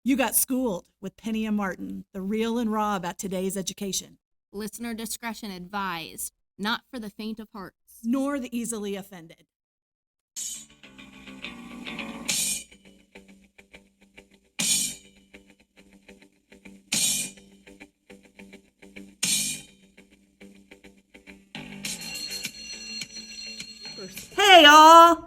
You got schooled with Penny and Martin, the real and raw about today's education. Listener discretion advised, not for the faint of heart. Nor the easily offended. Hey, y'all!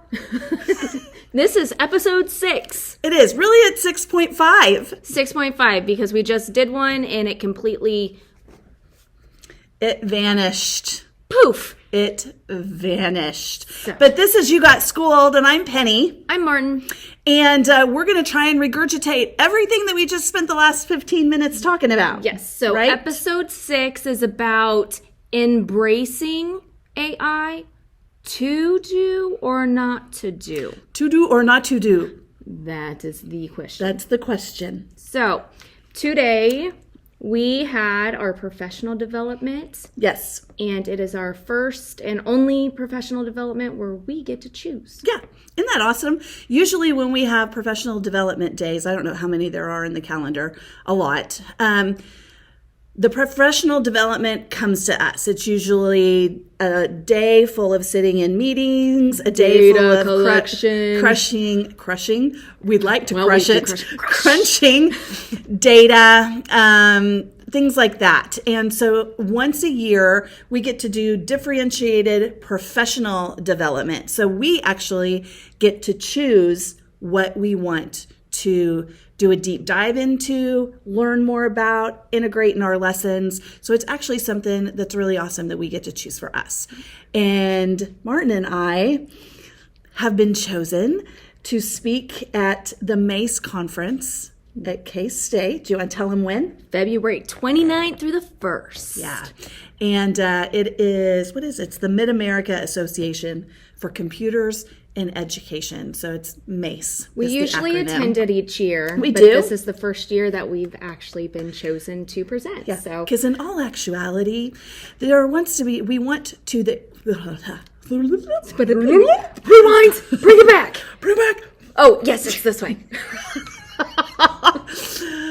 This is episode 6. It is really at 6.5. 6.5 because we just did one and it completely... It vanished. Poof! It vanished. So. But this is You Got Schooled, and I'm Penny. I'm Martin. And we're going to try and regurgitate everything that we just spent the last 15 minutes talking about. Yes, so right? Episode 6 is about embracing AI. To do or not to do? To do or not to do? That is the question. That's the question. So, today we had our professional development. Yes. And it is our first and only professional development where we get to choose. Yeah. Isn't that awesome? Usually when we have professional development days, I don't know how many there are in the calendar, a lot. The professional development comes to us. It's usually a day full of sitting in meetings, a day full of crushing. We'd like to crush it. Crunching data, things like that. And so once a year, we get to do differentiated professional development. So we actually get to choose what we want to do a deep dive into, learn more about, integrate in our lessons. So it's actually something that's really awesome that we get to choose for us. And Martin and I have been chosen to speak at the MACE conference at K-State. Do you want to tell them when? February 29th through the 1st. Yeah. And it is, what is it? It's the Mid-America Association for Computers in Education. So it's MACE. We usually attend it each year. We but do. This is the first year that we've actually been chosen to present. Yeah. So, because in all actuality, we want to the rewind, bring it back. Bring it back. Oh, yes, it's this way.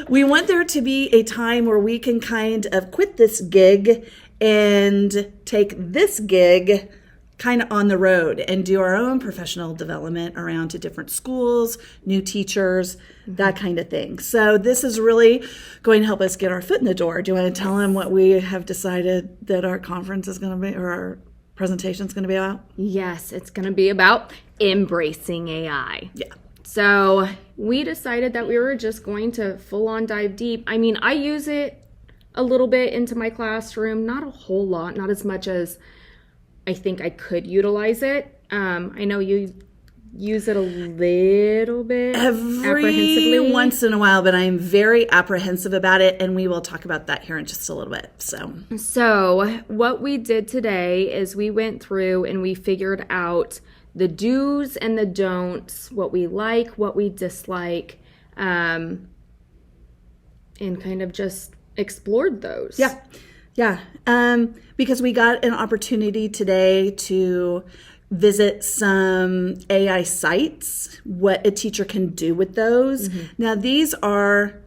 We want there to be a time where we can kind of quit this gig and take this gig kind of on the road and do our own professional development around to different schools, new teachers, that kind of thing. So this is really going to help us get our foot in the door. Do you want to tell them what we have decided that our conference is going to be, or our presentation is going to be about? Yes, it's going to be about embracing AI. Yeah. So we decided that we were just going to full on dive deep. I mean, I use it a little bit into my classroom, not a whole lot, not as much as I think I could utilize it. I know you use it a little bit every once in a while, but I'm very apprehensive about it, and we will talk about that here in just a little bit. So what we did today is we went through and we figured out the do's and the don'ts, what we like, what we dislike, and kind of just explored those. Yeah. Yeah, because we got an opportunity today to visit some AI sites, what a teacher can do with those. Mm-hmm. Now, these are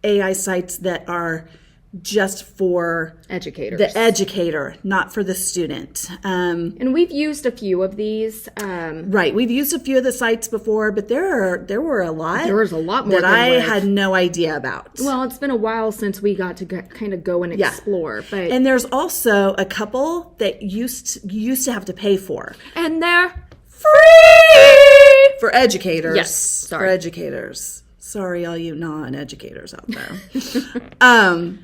AI sites that are just for educators, the educator, not for the student. And we've used a few of these. Right, we've used a few of the sites before, but there were a lot. There was a lot more that I had no idea about. Well, it's been a while since we got to kind of go and explore. But and there's also a couple that you used to have to pay for, and they're free for educators. Yes, sorry. For educators. Sorry, all you non-educators out there.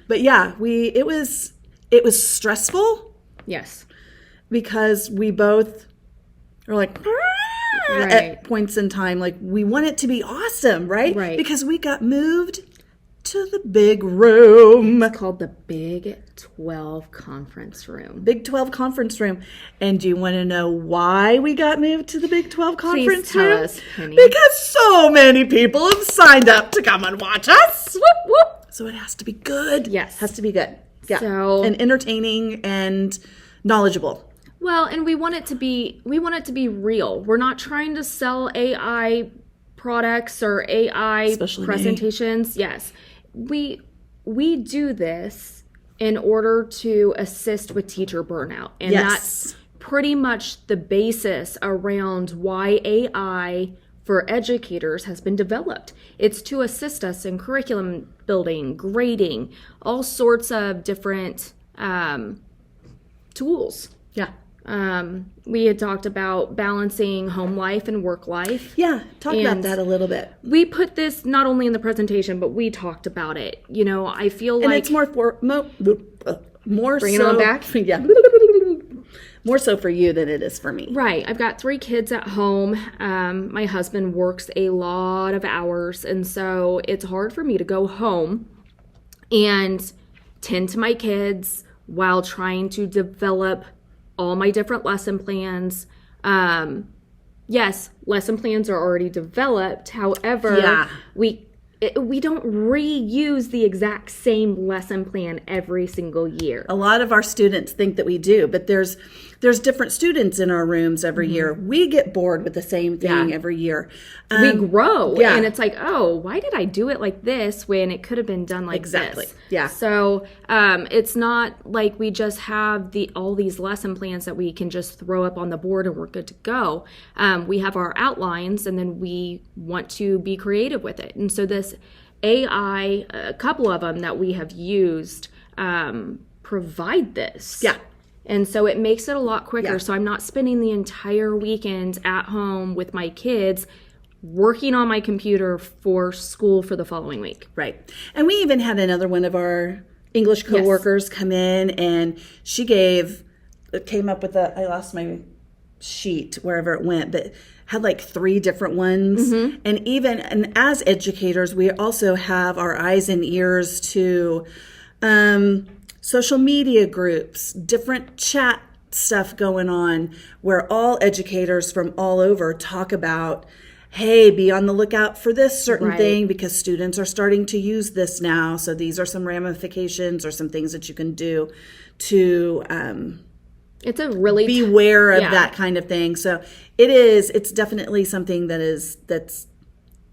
But yeah, it was stressful. Yes, because we both are like right. at points in time, like we want it to be awesome, right? Right. Because we got moved to the big room. It's called the Big 12 Conference Room. Big 12 Conference Room. And do you want to know why we got moved to the Big 12 Conference Room? Please tell us, Penny. Because so many people have signed up to come and watch us. Whoop, whoop. So it has to be good. Yes. It has to be good. Yeah. So, and entertaining and knowledgeable. Well, and we want it to be real. We're not trying to sell AI products or AI Especially presentations. Yes. We do this in order to assist with teacher burnout. And that's pretty much the basis around why AI for educators has been developed. It's to assist us in curriculum building, grading, all sorts of different tools. Yeah. We had talked about balancing home life and work life. Yeah. Talk about that a little bit. We put this not only in the presentation, but we talked about it. You know, I feel like... And it's more Bring it so, on back? Yeah. More so for you than it is for me. Right. I've got 3 kids at home. My husband works a lot of hours, and so it's hard for me to go home and tend to my kids while trying to develop all my different lesson plans. Yes, lesson plans are already developed. However, we don't reuse the exact same lesson plan every single year. A lot of our students think that we do, but there's different students in our rooms every year. We get bored with the same thing every year. We grow, and it's like, oh, why did I do it like this when it could have been done like this? Yeah. So it's not like we just have all these lesson plans that we can just throw up on the board and we're good to go. We have our outlines, and then we want to be creative with it. And so this AI, a couple of them that we have used, provide this. Yeah. And so it makes it a lot quicker. So I'm not spending the entire weekend at home with my kids working on my computer for school for the following week. Right. And we even had another one of our English coworkers come in, and she came up with I lost my sheet wherever it went, but had like 3 different ones. And as educators, we also have our eyes and ears to social media groups, different chat stuff going on where all educators from all over talk about, hey, be on the lookout for this certain thing because students are starting to use this now. So these are some ramifications or some things that you can do to it's a really beware of that kind of thing. So it's definitely something that's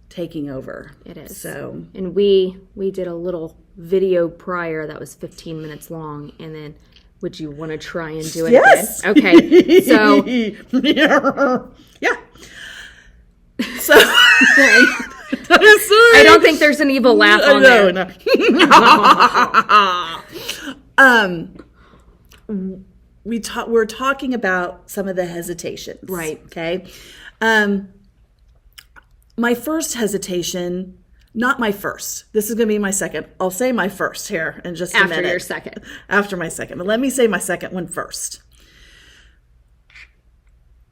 taking over. It is. So, and we did a little video prior that was 15 minutes long, and then would you want to try and do it again? Okay. So yeah. So I don't think there's an evil laugh on there. No. We're talking about some of the hesitations. Right. Okay. My first hesitation, not my first. This is going to be my second. I'll say my first here in just a minute. After your second. After my second. But let me say my second one first.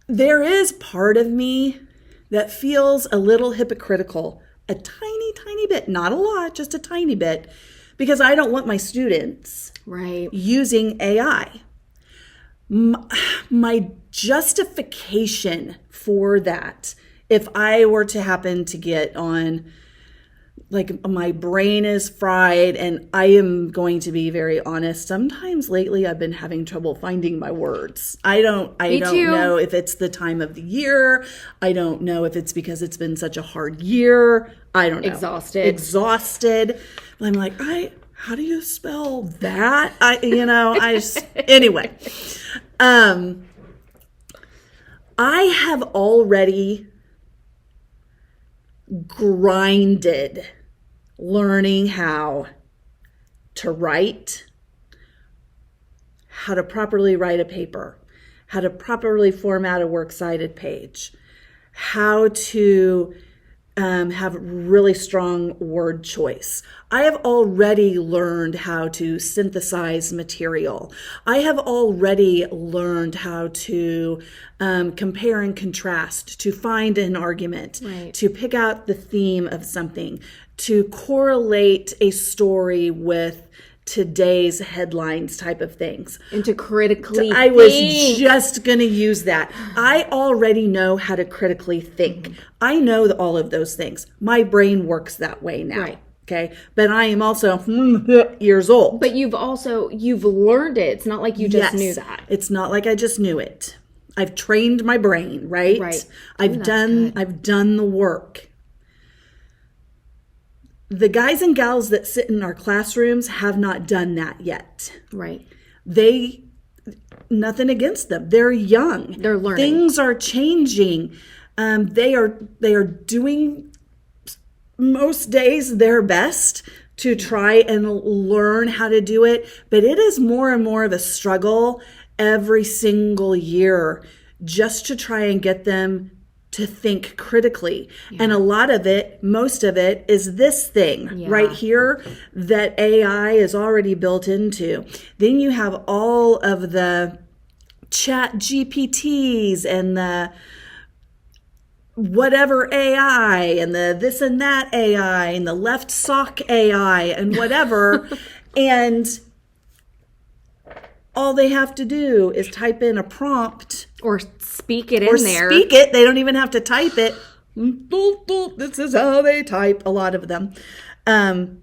There is part of me that feels a little hypocritical, a tiny, tiny bit, not a lot, just a tiny bit, because I don't want my students using AI. My justification for that, if I were to happen to get on, like, my brain is fried, and I am going to be very honest, sometimes lately I've been having trouble finding my words. I don't know if it's the time of the year. I don't know if it's because it's been such a hard year. I don't know. Exhausted. I'm like, how do you spell that? Anyway. I have already grinded learning how to write, how to properly write a paper, how to properly format a works cited page, how to have really strong word choice. I have already learned how to synthesize material. I have already learned how to compare and contrast, to find an argument, to pick out the theme of something, to correlate a story with today's headlines type of things. And to critically I was just going to use that. I already know how to critically think. I know all of those things. My brain works that way now. Right. Okay. But I am also years old. But you've learned it. It's not like you just knew that. It's not like I just knew it. I've trained my brain, right? Right. I've done the work. the guys and gals that sit in our classrooms have not done that yet. Right. Nothing against them. They're young. They're learning. Things are changing. They are doing most days their best to try and learn how to do it. But it is more and more of a struggle every single year just to try and get them to think critically. Yeah. And a lot of it, most of it, is this thing right here that AI is already built into. Then you have all of the chat GPTs and the whatever AI and the this and that AI and the left sock AI and whatever. And all they have to do is type in a prompt or speak it in there. Or speak it. They don't even have to type it. This is how they type, a lot of them. And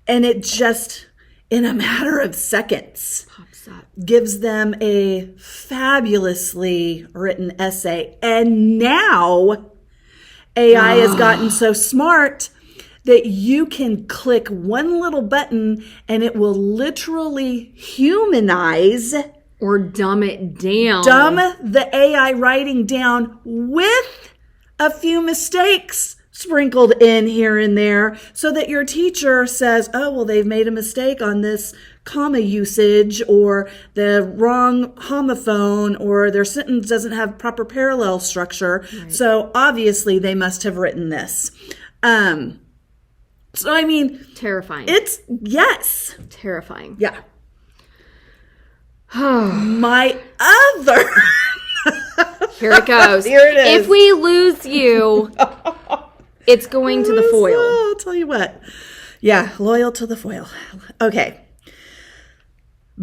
it just, in a matter of seconds, pops up, gives them a fabulously written essay. And now AI has gotten so smart that you can click one little button and it will literally humanize or dumb it down. Dumb the AI writing down with a few mistakes sprinkled in here and there so that your teacher says, oh, well, they've made a mistake on this comma usage or the wrong homophone or their sentence doesn't have proper parallel structure. Right. So obviously they must have written this. So, I mean, terrifying. Yes. Terrifying. Yeah. My other. Here it goes. Here it is. If we lose you, it's going to the foil. I'll tell you what. Yeah, loyal to the foil. Okay.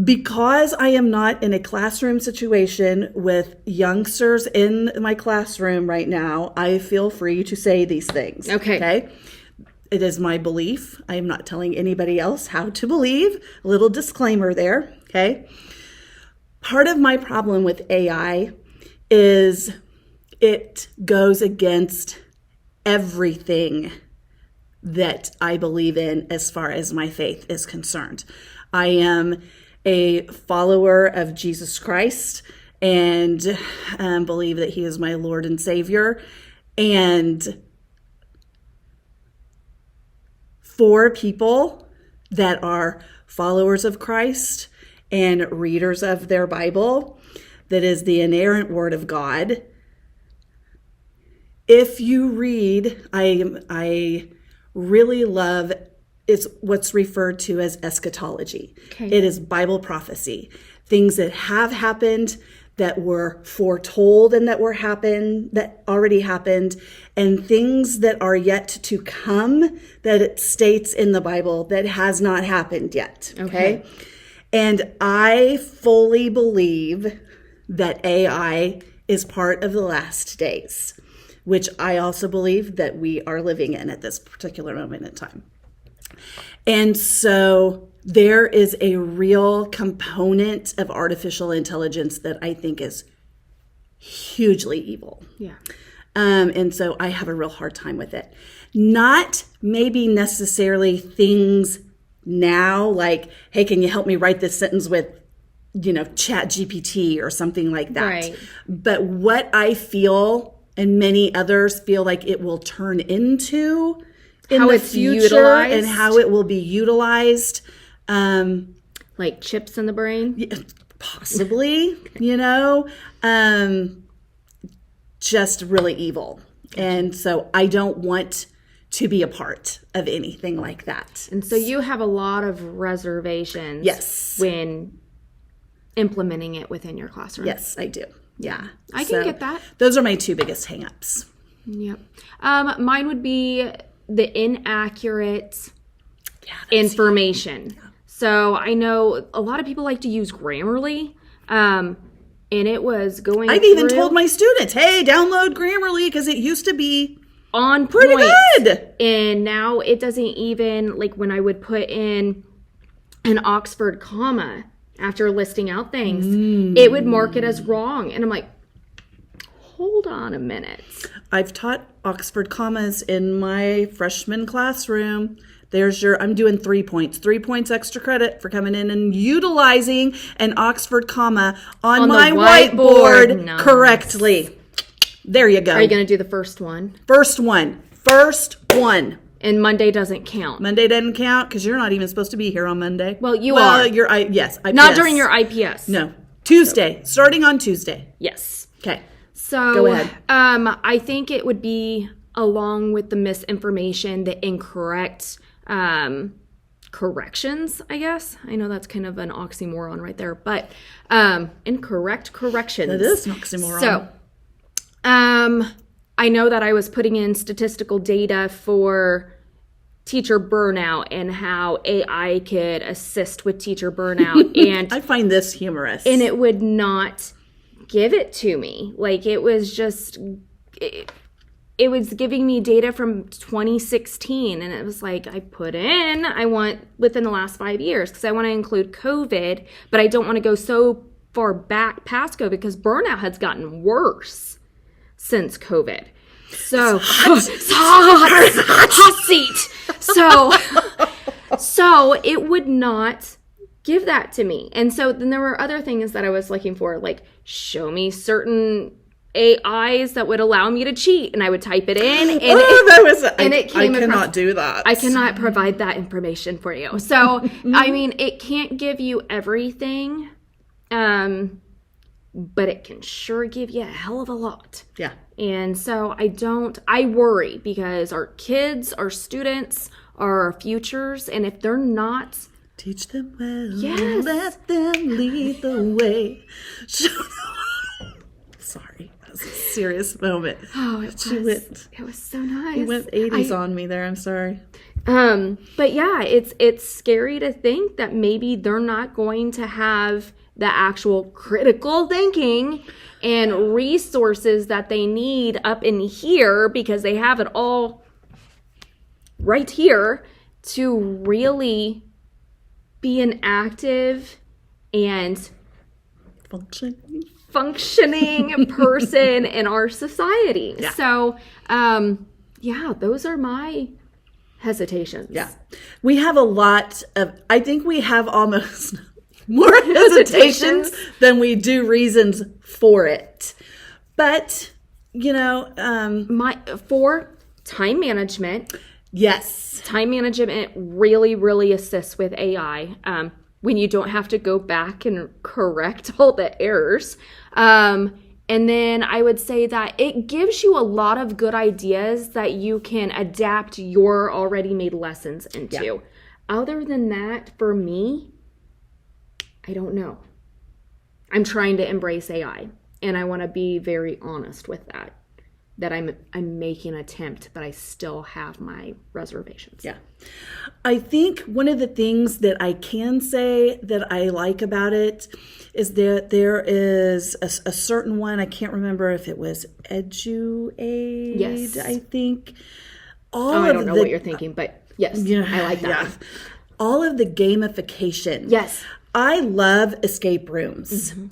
Because I am not in a classroom situation with youngsters in my classroom right now, I feel free to say these things. Okay. It is my belief. I am not telling anybody else how to believe. A little disclaimer there, okay? Part of my problem with AI is it goes against everything that I believe in as far as my faith is concerned. I am a follower of Jesus Christ and believe that he is my Lord and Savior. And for people that are followers of Christ and readers of their Bible, that is the inerrant word of God. If you read, I really love, it's what's referred to as eschatology. Okay. It is Bible prophecy. Things that have happened, that were foretold and that already happened, and things that are yet to come that it states in the Bible that has not happened yet. Okay? And I fully believe that AI is part of the last days, which I also believe that we are living in at this particular moment in time. And so there is a real component of artificial intelligence that I think is hugely evil. Yeah. And so I have a real hard time with it. Not maybe necessarily things now like, hey, can you help me write this sentence with, Chat GPT or something like that. Right. But what I feel and many others feel like it will turn into in how the it's future utilized. And how it will be utilized. Like chips in the brain? Possibly, just really evil. And so I don't want to be a part of anything like that. And so you have a lot of reservations when implementing it within your classroom. Yes, I do. Yeah. I can get that. Those are my two biggest hangups. Yep. Mine would be the inaccurate information. Yeah. So I know a lot of people like to use Grammarly, and it was going I've even told my students, hey, download Grammarly because it used to be on pretty point. Good. And now it doesn't even, like when I would put in an Oxford comma after listing out things, it would mark it as wrong. And I'm like, hold on a minute. I've taught Oxford commas in my freshman classroom. I'm doing 3 points. 3 points extra credit for coming in and utilizing an Oxford comma on my whiteboard nice. Correctly. There you go. Are you going to do the first one? First one. And Monday doesn't count. Monday doesn't count because you're not even supposed to be here on Monday. Well, you are. Yes, IPS. Not during your IPS. No. Tuesday. Starting on Tuesday. Yes. Okay. So, go ahead. I think it would be, along with the misinformation, the incorrect corrections, I guess. I know that's kind of an oxymoron right there, but incorrect corrections. That is an oxymoron. So, I know that I was putting in statistical data for teacher burnout and how AI could assist with teacher burnout. And I find this humorous. And it would not give it to me. Like, it was just, it was giving me data from 2016. And it was like, I put in, I want within the last 5 years because I want to include COVID, but I don't want to go so far back past COVID because burnout has gotten worse since COVID. So, hot seat. So it would not give that to me. And so then there were other things that I was looking for, like show me certain AIs that would allow me to cheat, and I would type it in, and it came. I cannot do that. I cannot provide that information for you. So I mean, it can't give you everything, but it can sure give you a hell of a lot. Yeah. And so I worry because our kids, our students, are our futures, and if they're not, teach them well. Yes. Let them lead the way. Sorry, that was a serious moment. Oh, it was so nice. You went 80s on me there. I'm sorry. But yeah, it's scary to think that maybe they're not going to have the actual critical thinking and resources that they need up in here because they have it all right here to really be an active and functioning person in our society. Yeah. So, those are my hesitations. Yeah. We have a lot of, I think we have almost more hesitations than we do reasons for it. But, for time management. Yes. Time management really, really assists with AI. When you don't have to go back and correct all the errors. And then I would say that it gives you a lot of good ideas that you can adapt your already made lessons into. Yeah. Other than that, for me, I don't know. I'm trying to embrace AI, and I want to be very honest with that I'm making an attempt, but I still have my reservations. Yeah. I think one of the things that I can say that I like about it is that there is a certain one, I can't remember if it was EduAid, yes. I think. I don't know what you're thinking, but yes, I like that. Yeah. All of the gamification. Yes. I love escape rooms. Mm-hmm.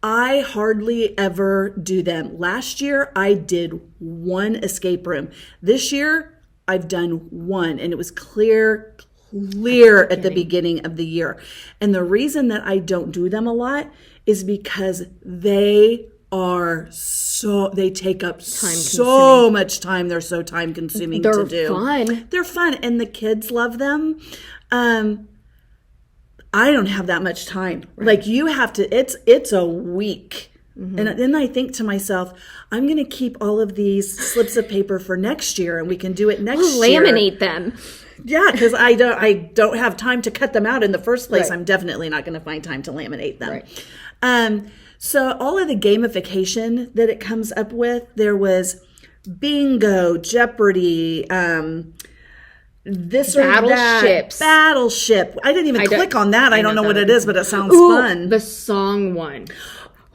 I hardly ever do them. Last year, I did one escape room. This year, I've done one, and it was clear at the beginning of the year. And the reason that I don't do them a lot is because they take up so much time. They're so time consuming to do. They're fun. They're fun, and the kids love them. I don't have that much time. Right. Like you have to, it's a week. Mm-hmm. And then I think to myself, I'm going to keep all of these slips of paper for next year, and we can do it next year. Laminate them. Yeah, because I don't have time to cut them out in the first place. Right. I'm definitely not going to find time to laminate them. Right. So all of the gamification that it comes up with, there was bingo, Jeopardy, this Battleships. Or that. Battleship. I didn't even click on that. I don't know what it is, but it sounds fun. The song one.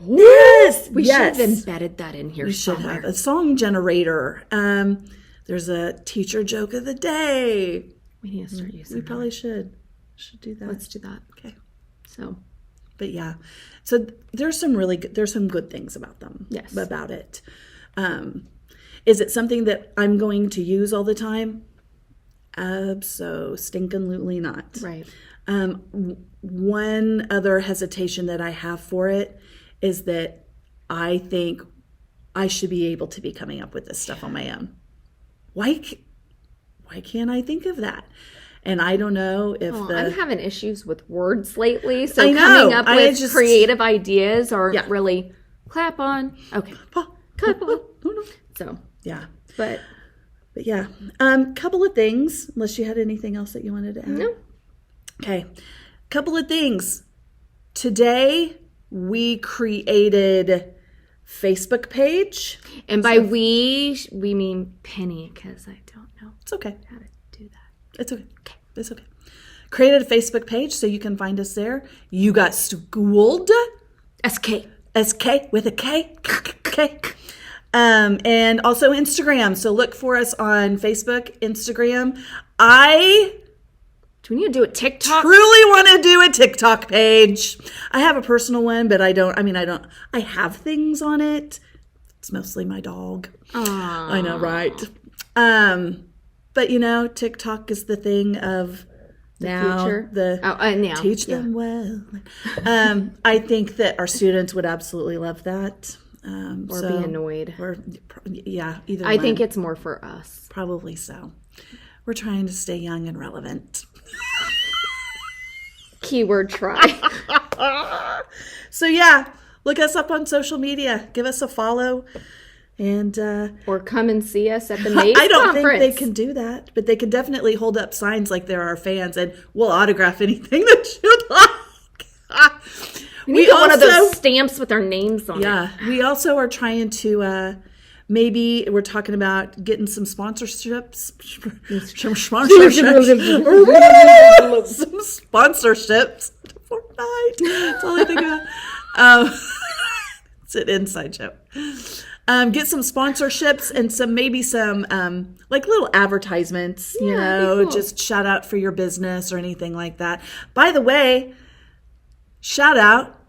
Yes. We should have embedded that in here somewhere. Should have. A song generator. There's a teacher joke of the day. We need to start using We probably should. Should do that. Let's do that. Okay. But yeah. So there's some good things about them. Yes. About it. Is it something that I'm going to use all the time? Abso-stinkin-lutely not. Right. One other hesitation that I have for it is that I think I should be able to be coming up with this stuff on my own. Why can't I think of that? And I don't know if I'm having issues with words lately, so I know. coming up with creative ideas aren't really clap on. Okay. Clap on. So, yeah. But yeah. Couple of things, unless you had anything else that you wanted to add. No. Okay. Couple of things. Today we created Facebook page. And by we mean Penny, because I don't know It's okay. how to do that. It's okay. It's okay. Created a Facebook page so you can find us there. You got Skooled. SK with a K. K. And also Instagram. So look for us on Facebook, Instagram. Do we need to do a TikTok? Truly want to do a TikTok page. I have a personal one, but I have things on it. It's mostly my dog. Aww. I know, right? But TikTok is the thing of now. Now. Teach them well. I think that our students would absolutely love that. Or be annoyed. Either I one. think it's more for us. Probably so. We're trying to stay young and relevant. Keyword try. So yeah, look us up on social media. Give us a follow. And or come and see us at the Maze I don't conference. think they can do that, but they can definitely hold up signs like they're our fans, and we'll autograph anything that you'd like. We need one of those stamps with our names on it. Yeah, we also are trying to maybe we're talking about getting some sponsorships. Some sponsorships. Fortnite. That's all I think about. It's an inside joke. Get some sponsorships and maybe some like little advertisements, cool. Just shout out for your business or anything like that. By the way, shout out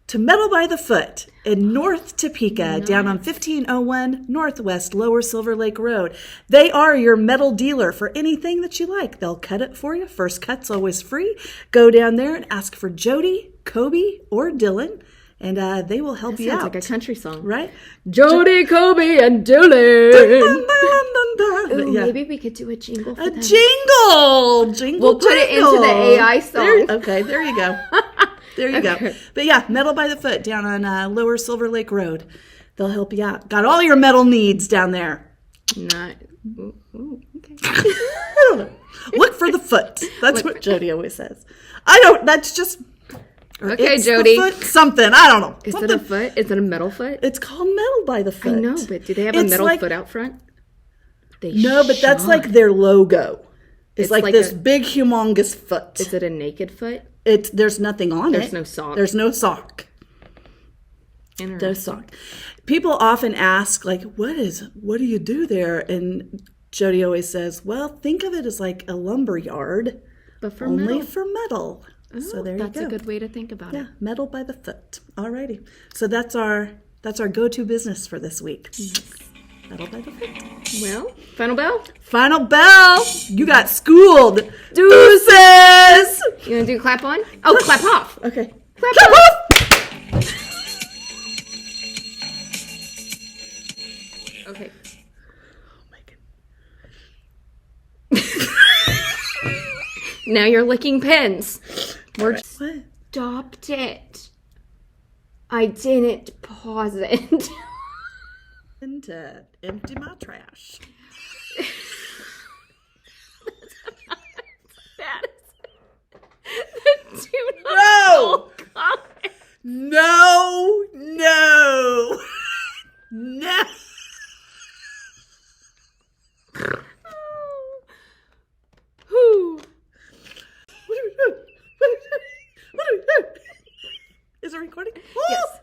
to Metal by the Foot in North Topeka, down on 1501 Northwest Lower Silver Lake Road. They are your metal dealer for anything that you like. They'll cut it for you. First cut's always free. Go down there and ask for Jody, Kobe, or Dylan. And they will help you out. Sounds like a country song. Right? Jody, Kobe, and Dylan. Ooh, yeah. Maybe we could do a jingle for A them. jingle! We'll put it into the AI song. There you go. There you go. But yeah, Metal by the Foot down on Lower Silver Lake Road. They'll help you out. Got all your metal needs down there. Okay. I don't know. Look for the foot. That's what Jody always says. That's just... Okay, it's Jody. The foot something. I don't know. Is it a foot? Is it a metal foot? It's called Metal by the Foot. I know, but do they have a metal foot out front? That's like their logo. It's like this big, humongous foot. Is it a naked foot? There's nothing on it. There's no sock. There's no sock. No sock. People often ask, like, what do you do there? And Jody always says, well, think of it as like a lumber yard, but for only metal. For metal. Oh, so there you go. That's a good way to think about it. Yeah, Metal by the Foot. Alrighty. So that's our go-to business for this week. Metal by the Foot. Well, final bell? Final bell! You got schooled. Deuces! You gonna do clap on? Oh, clap off. Okay. Clap off! Okay. Oh my goodness. Now you're licking pens. What? Stopped it. I didn't pause it. And to empty my trash. That is No! No! No! No! Whew. What do we do? Is it recording? Yes.